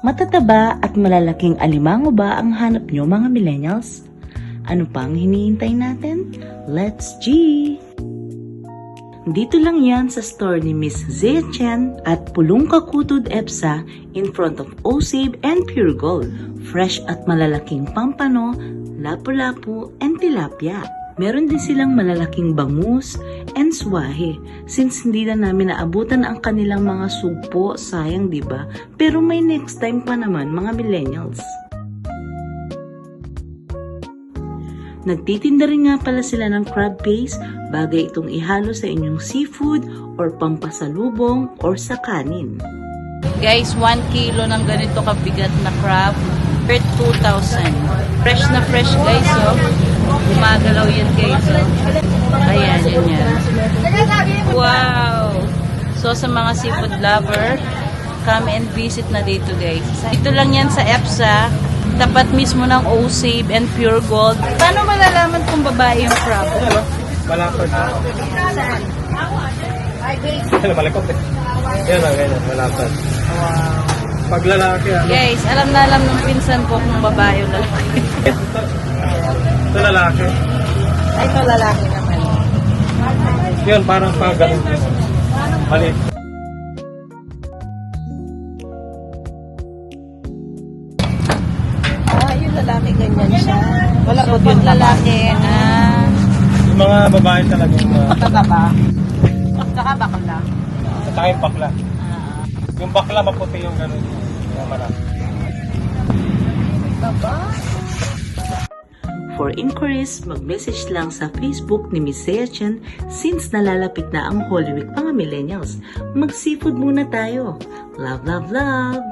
Matataba at malalaking alimango ba ang hanap nyo mga millennials? Ano pang hinihintay natin? Let's G! Dito lang yan sa store ni Miss Zia Chen at Pulong Kakutod EPSA in front of Osave and Pure Gold. Fresh at malalaking pampano, lapu-lapu, and tilapia. Meron din silang malalaking bangus and swahe. Since hindi na namin naabutan ang kanilang mga sugpo, sayang diba? Pero may next time pa naman mga millennials. Nagtitinda rin nga pala sila ng crab paste, bagay itong ihalo sa inyong seafood or pampasalubong or sa kanin. Guys, 1 kilo ng ganito kabigat na crab, worth 2,000. Fresh na fresh guys, oh. Gumagalaw yan guys, oh. Ayan, yan. Wow! So, sa mga seafood lover, come and visit na dito guys. Dito lang yan sa EPSA, tapat mismo ng Osave and Pure Gold. Paano malalaman kung babae yung crab? Malapad. Saan? Malakot eh. Yan lang, ganyan. Malapad. Pag lalaki, ano? Guys, alam na alam ng pinsan ko kung babae o lalaki. Ito lalaki. Ay, ito lalaki naman. Yun, parang pagano. Mali. Ah, yung lalaki ganyan siya. Wala so, pag lalaki, Yung mga babae talagang tataba. Saka bakla. at saka yung bakla. Yung bakla maputi yung gano'n. Yung malaki. For inquiries, mag-message lang sa Facebook ni Miss Zia Chen since nalalapit na ang Holy Week mga millennials. Mag-seafood muna tayo. Love, love, love!